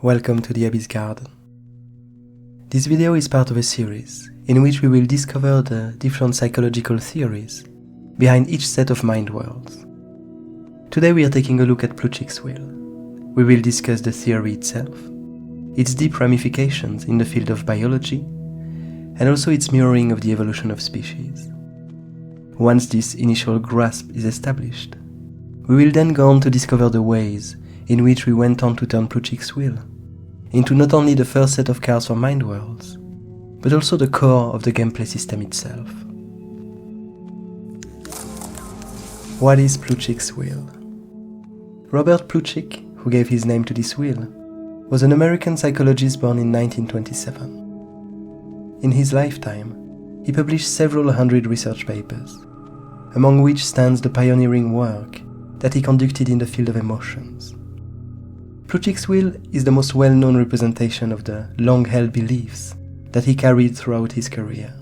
Welcome to the Abyss Garden. This video is part of a series in which we will discover the different psychological theories behind each set of mind worlds. Today we are taking a look at PLUTCHIK'S wheel. We will discuss the theory itself, its deep ramifications in the field of biology, and also its mirroring of the evolution of species. Once this initial grasp is established, we will then go on to discover the ways in which we went on to turn PLUTCHIK'S wheel into not only the first set of cards for mind worlds, but also the core of the gameplay system itself. What is PLUTCHIK'S wheel? Robert Plutchik, who gave his name to this wheel, was an American psychologist born in 1927. In his lifetime, he published several hundred research papers, among which stands the pioneering work that he conducted in the field of emotions. PLUTCHIK'S wheel is the most well-known representation of the long-held beliefs that he carried throughout his career.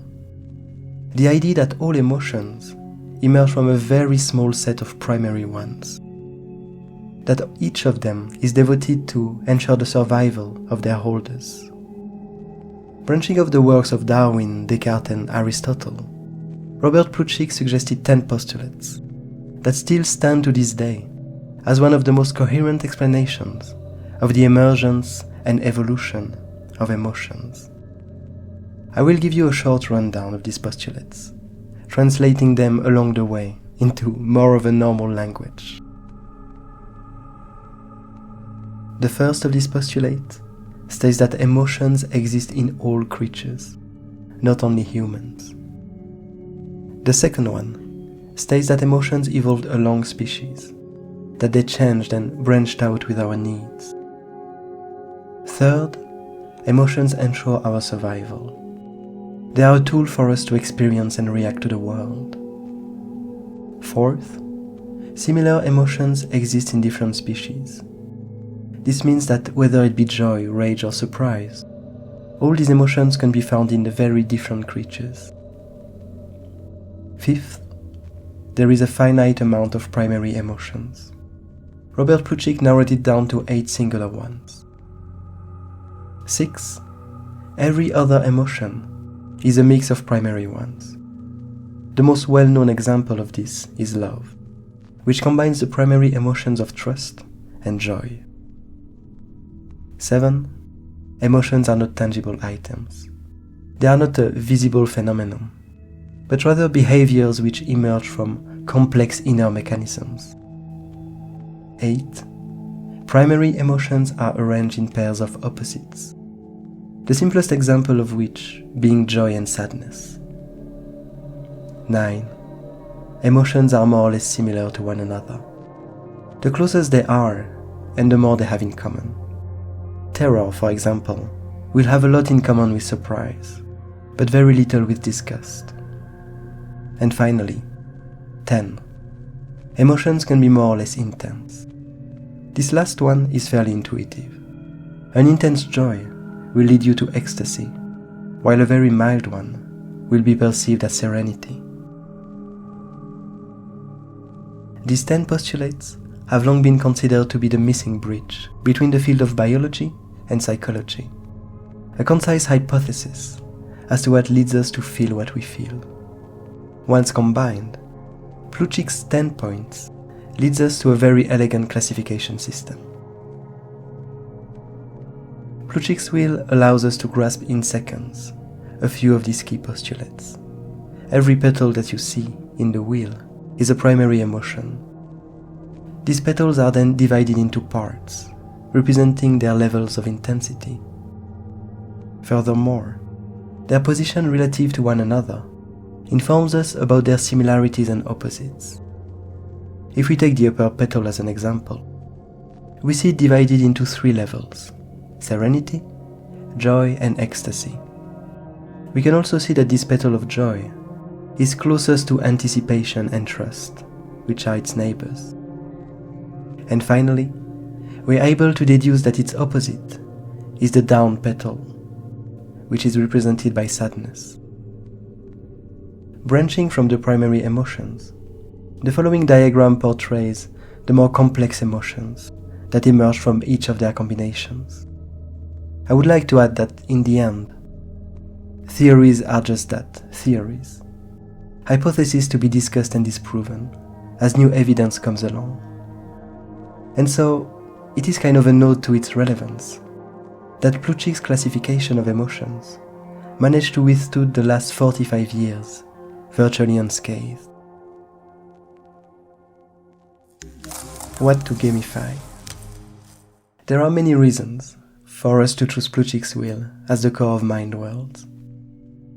The idea that all emotions emerge from a very small set of primary ones, that each of them is devoted to ensure the survival of their holders. Branching off the works of Darwin, Descartes and Aristotle, Robert Plutchik suggested 10 postulates that still stand to this day as one of the most coherent explanations of the emergence and evolution of emotions. I will give you a short rundown of these postulates, translating them along the way into more of a normal language. The first of these postulates states that emotions exist in all creatures, not only humans. The second one states that emotions evolved along species, that they changed and branched out with our needs. Third, emotions ensure our survival. They are a tool for us to experience and react to the world. Fourth, similar emotions exist in different species. This means that whether it be joy, rage or surprise, all these emotions can be found in the very different creatures. Fifth, there is a finite amount of primary emotions. Robert Plutchik narrowed it down to 8 singular ones. 6. Every other emotion is a mix of primary ones. The most well-known example of this is love, which combines the primary emotions of trust and joy. 7. Emotions are not tangible items. They are not a visible phenomenon, but rather behaviors which emerge from complex inner mechanisms. 8. Primary emotions are arranged in pairs of opposites, the simplest example of which being joy and sadness. 9. Emotions are more or less similar to one another. The closer they are, and the more they have in common. Terror, for example, will have a lot in common with surprise, but very little with disgust. And finally, 10. Emotions can be more or less intense. This last one is fairly intuitive. An intense joy will lead you to ecstasy, while a very mild one will be perceived as serenity. These 10 postulates have long been considered to be the missing bridge between the field of biology and psychology, a concise hypothesis as to what leads us to feel what we feel. Once combined, Plutchik's 10 points leads us to a very elegant classification system. Plutchik's wheel allows us to grasp in seconds a few of these key postulates. Every petal that you see in the wheel is a primary emotion. These petals are then divided into parts, representing their levels of intensity. Furthermore, their position relative to one another informs us about their similarities and opposites. If we take the upper petal as an example, we see it divided into 3 levels: serenity, joy and ecstasy. We can also see that this petal of joy is closest to anticipation and trust, which are its neighbors. And finally, we are able to deduce that its opposite is the down petal, which is represented by sadness. Branching from the primary emotions, the following diagram portrays the more complex emotions that emerge from each of their combinations. I would like to add that in the end, theories are just that, theories. Hypotheses to be discussed and disproven as new evidence comes along. And so, it is kind of a nod to its relevance that PLUTCHIK'S classification of emotions managed to withstand the last 45 years virtually unscathed. What to gamify? There are many reasons for us to choose PLUTCHIK'S wheel as the core of mind worlds.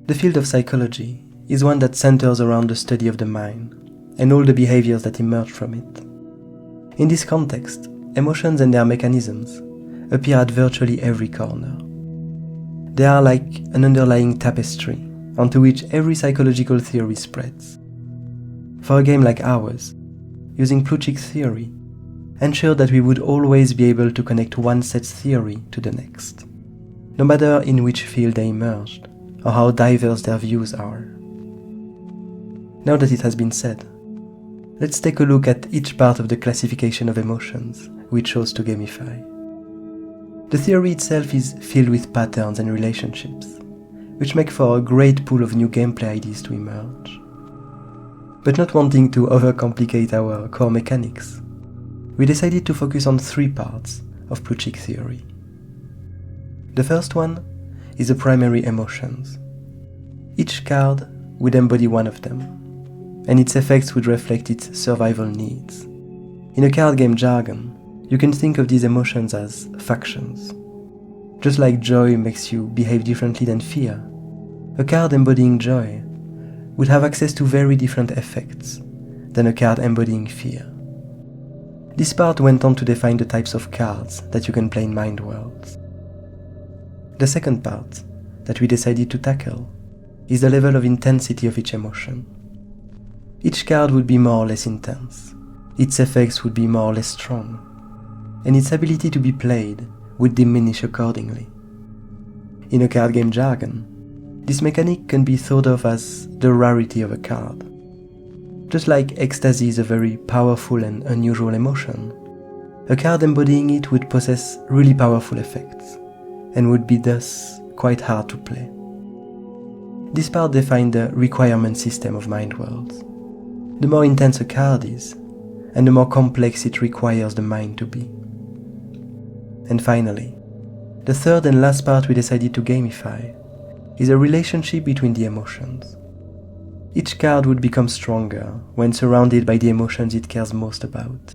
The field of psychology is one that centers around the study of the mind and all the behaviors that emerge from it. In this context, emotions and their mechanisms appear at virtually every corner. They are like an underlying tapestry onto which every psychological theory spreads. For a game like ours, using PLUTCHIK'S theory ensured that we would always be able to connect one set's theory to the next, no matter in which field they emerged or how diverse their views are. Now that it has been said, let's take a look at each part of the classification of emotions we chose to gamify. The theory itself is filled with patterns and relationships, which make for a great pool of new gameplay ideas to emerge. But not wanting to overcomplicate our core mechanics, we decided to focus on 3 parts of PLUTCHIK theory. The first one is the primary emotions. Each card would embody one of them, and its effects would reflect its survival needs. In a card game jargon, you can think of these emotions as factions. Just like joy makes you behave differently than fear, a card embodying joy would have access to very different effects than a card embodying fear. This part went on to define the types of cards that you can play in mind worlds. The second part that we decided to tackle is the level of intensity of each emotion. Each card would be more or less intense, its effects would be more or less strong, and its ability to be played would diminish accordingly. In a card game jargon, this mechanic can be thought of as the rarity of a card. Just like ecstasy is a very powerful and unusual emotion, a card embodying it would possess really powerful effects, and would be thus quite hard to play. This part defined the requirement system of mind worlds. The more intense a card is, and the more complex it requires the mind to be. And finally, the third and last part we decided to gamify is a relationship between the emotions. Each card would become stronger when surrounded by the emotions it cares most about.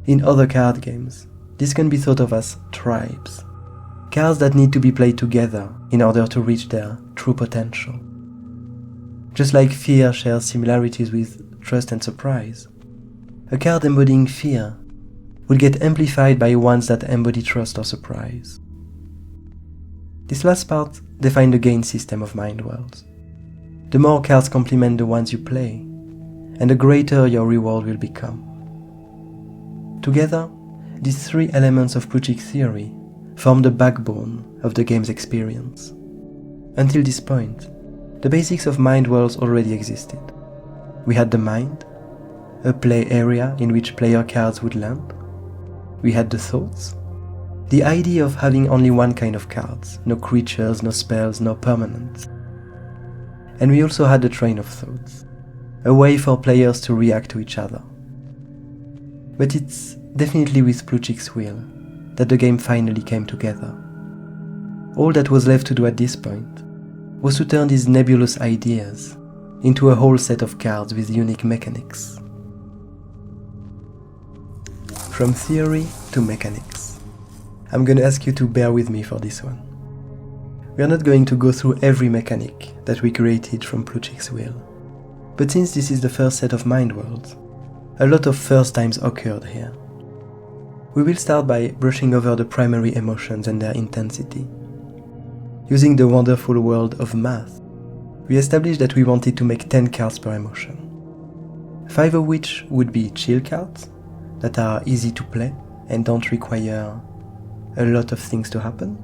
In other card games, this can be thought of as tribes, cards that need to be played together in order to reach their true potential. Just like fear shares similarities with trust and surprise, a card embodying fear would get amplified by ones that embody trust or surprise. This last part defined the gain system of mind worlds. The more cards complement the ones you play, and the greater your reward will become. Together, these 3 elements of PLUTCHIK theory form the backbone of the game's experience. Until this point, the basics of mind worlds already existed. We had the mind, a play area in which player cards would land. We had the thoughts, the idea of having only one kind of cards, no creatures, no spells, no permanents. And we also had the train of thoughts, a way for players to react to each other. But it's definitely with PLUTCHIK'S wheel that the game finally came together. All that was left to do at this point was to turn these nebulous ideas into a whole set of cards with unique mechanics. From theory to mechanics. I'm gonna ask you to bear with me for this one. We are not going to go through every mechanic that we created from PLUTCHIK'S wheel, but since this is the first set of mind worlds, a lot of first times occurred here. We will start by brushing over the primary emotions and their intensity. Using the wonderful world of math, we established that we wanted to make 10 cards per emotion, 5 of which would be chill cards that are easy to play and don't require a lot of things to happen.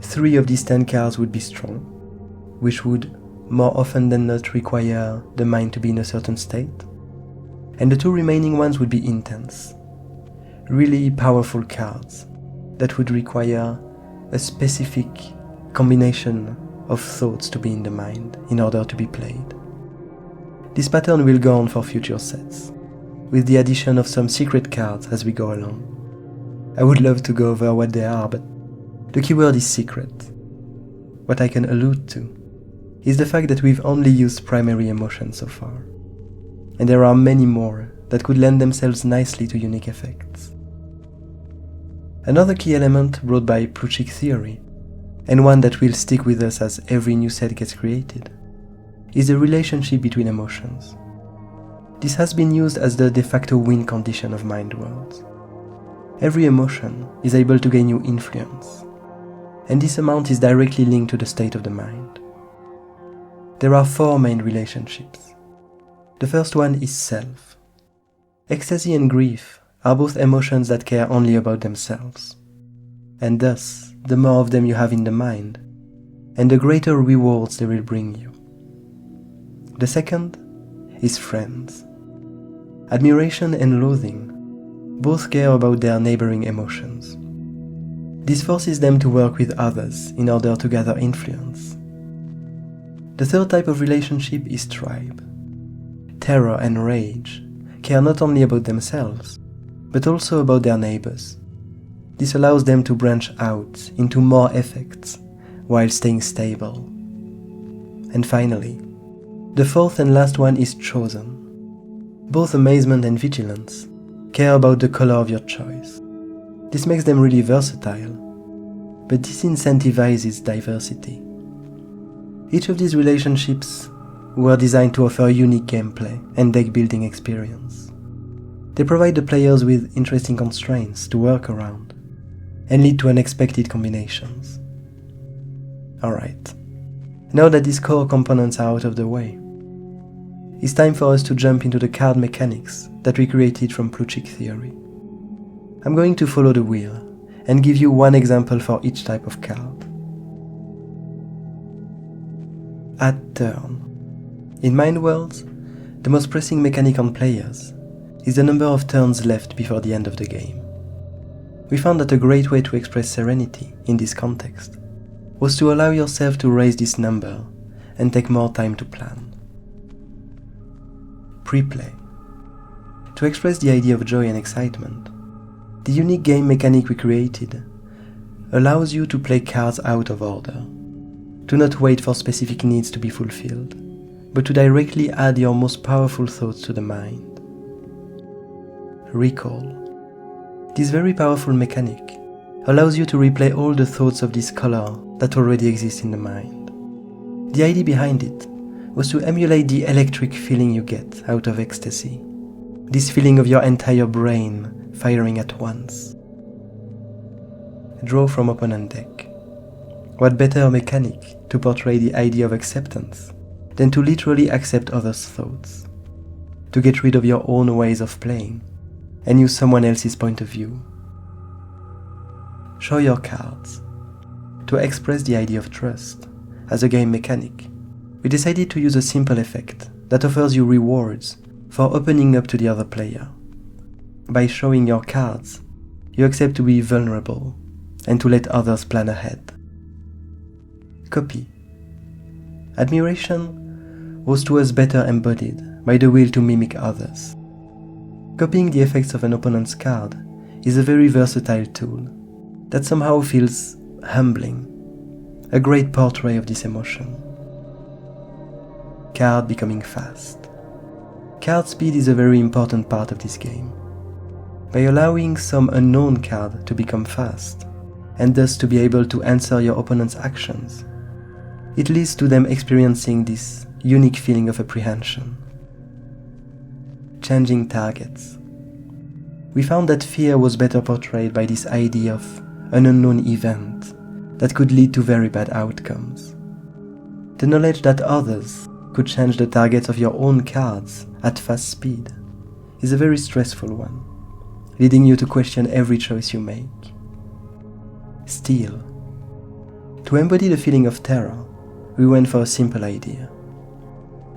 3 of these 10 cards would be strong, which would more often than not require the mind to be in a certain state. And the 2 remaining ones would be intense, really powerful cards that would require a specific combination of thoughts to be in the mind in order to be played. This pattern will go on for future sets, with the addition of some secret cards as we go along. I would love to go over what they are, but the keyword is secret. What I can allude to is the fact that we've only used primary emotions so far, and there are many more that could lend themselves nicely to unique effects. Another key element brought by PLUTCHIK'S theory, and one that will stick with us as every new set gets created, is the relationship between emotions. This has been used as the de facto win condition of mind worlds. Every emotion is able to gain you influence, and this amount is directly linked to the state of the mind. There are 4 main relationships. The first one is self. Ecstasy and grief are both emotions that care only about themselves, and thus, the more of them you have in the mind, and the greater rewards they will bring you. The second is friends. Admiration and loathing both care about their neighboring emotions. This forces them to work with others in order to gather influence. The third type of relationship is tribe. Terror and rage care not only about themselves, but also about their neighbors. This allows them to branch out into more effects while staying stable. And finally, the fourth and last one is chosen. Both amazement and vigilance care about the color of your choice. This makes them really versatile, but disincentivizes diversity. Each of these relationships were designed to offer a unique gameplay and deck building experience. They provide the players with interesting constraints to work around and lead to unexpected combinations. Alright, now that these core components are out of the way, it's time for us to jump into the card mechanics that we created from PLUTCHIK theory. I'm going to follow the wheel and give you one example for each type of card. At turn. In Mind Worlds, the most pressing mechanic on players is the number of turns left before the end of the game. We found that a great way to express serenity in this context was to allow yourself to raise this number and take more time to plan. Pre-play. To express the idea of joy and excitement, the unique game mechanic we created allows you to play cards out of order, to not wait for specific needs to be fulfilled, but to directly add your most powerful thoughts to the mind. Recall. This very powerful mechanic allows you to replay all the thoughts of this color that already exist in the mind. The idea behind it was to emulate the electric feeling you get out of ecstasy, this feeling of your entire brain firing at once. Draw from opponent deck. What better mechanic to portray the idea of acceptance than to literally accept others' thoughts, to get rid of your own ways of playing and use someone else's point of view. Show your cards. To express the idea of trust as a game mechanic, we decided to use a simple effect that offers you rewards for opening up to the other player. By showing your cards, you accept to be vulnerable and to let others plan ahead. Copy. Admiration was to us better embodied by the will to mimic others. Copying the effects of an opponent's card is a very versatile tool that somehow feels humbling, a great portrait of this emotion. Card becoming fast. Card speed is a very important part of this game. By allowing some unknown card to become fast, and thus to be able to answer your opponent's actions, it leads to them experiencing this unique feeling of apprehension. Changing targets. We found that fear was better portrayed by this idea of an unknown event that could lead to very bad outcomes. The knowledge that others could change the targets of your own cards at fast speed is a very stressful one, leading you to question every choice you make. Steal. To embody the feeling of terror, we went for a simple idea.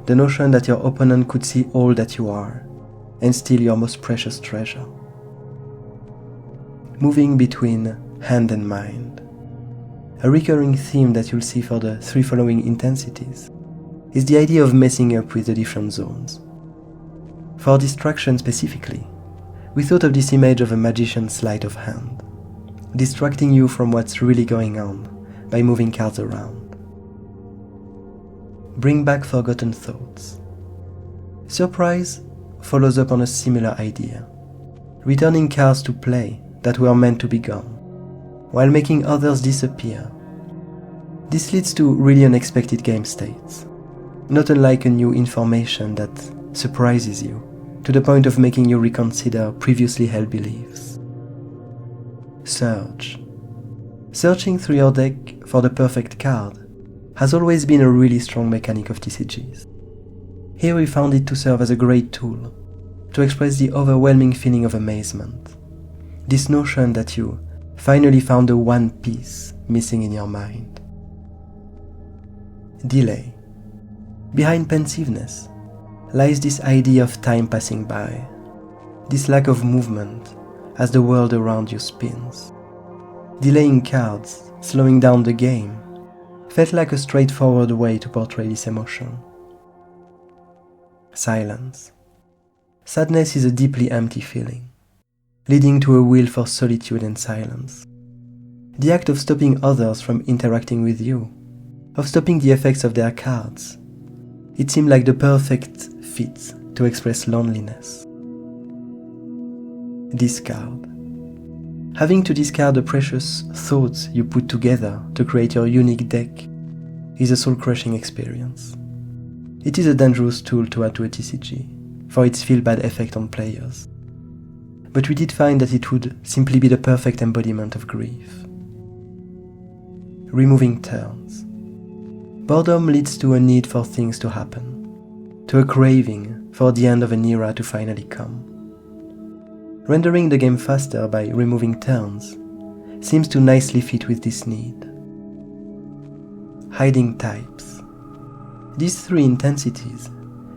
The notion that your opponent could see all that you are and steal your most precious treasure. Moving between hand and mind. A recurring theme that you'll see for the 3 following intensities is the idea of messing up with the different zones. For distraction specifically, we thought of this image of a magician's sleight of hand, distracting you from what's really going on by moving cards around. Bring back forgotten thoughts. Surprise follows up on a similar idea, returning cards to play that were meant to be gone, while making others disappear. This leads to really unexpected game states, not unlike a new information that surprises you, to the point of making you reconsider previously held beliefs. Search. Searching through your deck for the perfect card has always been a really strong mechanic of TCGs. Here we found it to serve as a great tool to express the overwhelming feeling of amazement, this notion that you finally found the one piece missing in your mind. Delay. Behind pensiveness lies this idea of time passing by, this lack of movement as the world around you spins. Delaying cards, slowing down the game, felt like a straightforward way to portray this emotion. Silence. Sadness is a deeply empty feeling, leading to a will for solitude and silence. The act of stopping others from interacting with you, of stopping the effects of their cards, it seemed like the perfect fit to express loneliness. Discard. Having to discard the precious thoughts you put together to create your unique deck is a soul-crushing experience. It is a dangerous tool to add to a TCG, for its feel-bad effect on players. But we did find that it would simply be the perfect embodiment of grief. Removing turns. Boredom leads to a need for things to happen, to a craving for the end of an era to finally come. Rendering the game faster by removing turns seems to nicely fit with this need. Hiding types. These 3 intensities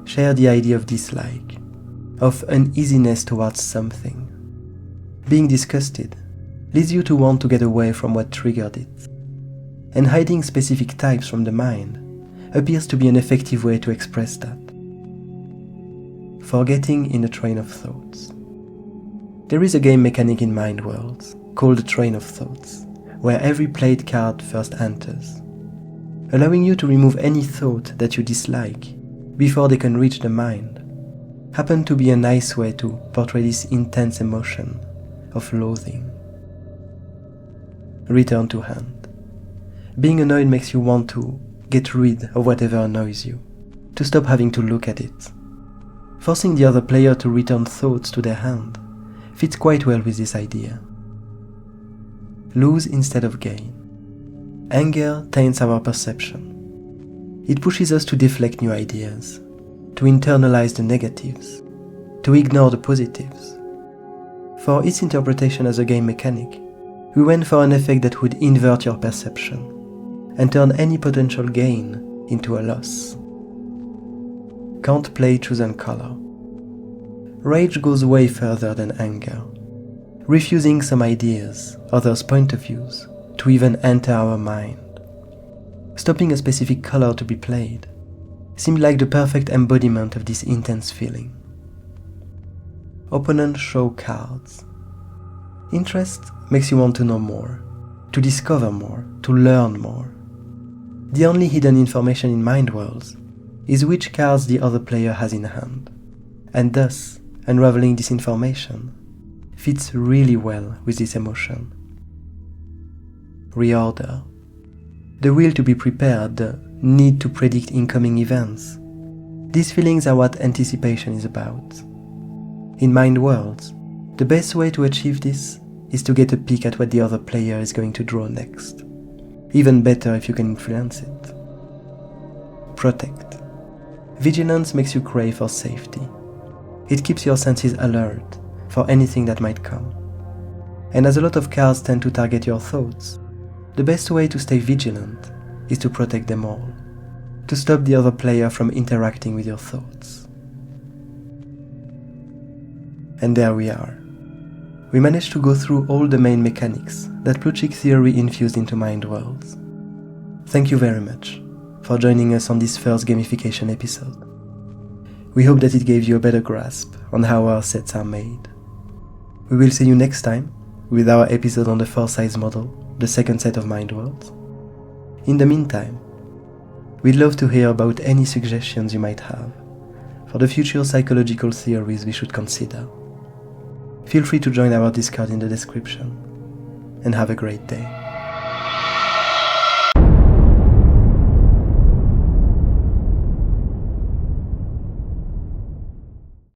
share the idea of dislike, of uneasiness towards something. Being disgusted leads you to want to get away from what triggered it, and hiding specific types from the mind appears to be an effective way to express that. Forgetting in a train of thoughts. There is a game mechanic in Mind Worlds called the Train of Thoughts, where every played card first enters, allowing you to remove any thought that you dislike before they can reach the mind, happened to be a nice way to portray this intense emotion of loathing. Return to hand. Being annoyed makes you want to get rid of whatever annoys you, to stop having to look at it. Forcing the other player to return thoughts to their hand fits quite well with this idea. Lose instead of gain. Anger taints our perception. It pushes us to deflect new ideas, to internalize the negatives, to ignore the positives. For its interpretation as a game mechanic, we went for an effect that would invert your perception and turn any potential gain into a loss. Can't play chosen color. Rage goes way further than anger, refusing some ideas, others' point of views, to even enter our mind. Stopping a specific color to be played seemed like the perfect embodiment of this intense feeling. Opponents show cards. Interest makes you want to know more, to discover more, to learn more. The only hidden information in Mind Worlds is which cards the other player has in hand, and thus unraveling this information fits really well with this emotion. Reorder. The will to be prepared, the need to predict incoming events. These feelings are what anticipation is about. In Mind Worlds, the best way to achieve this is to get a peek at what the other player is going to draw next. Even better if you can influence it. Protect. Vigilance makes you crave for safety. It keeps your senses alert for anything that might come. And as a lot of cards tend to target your thoughts, the best way to stay vigilant is to protect them all, to stop the other player from interacting with your thoughts. And there we are. we managed to go through all the main mechanics that Plutchik theory infused into Mind Worlds. Thank you very much for joining us on this first gamification episode. We hope that it gave you a better grasp on how our sets are made. We will see you next time with our episode on the 4-size model, the second set of Mind Worlds. In the meantime, we'd love to hear about any suggestions you might have for the future psychological theories we should consider. Feel free to join our Discord in the description, and have a great day.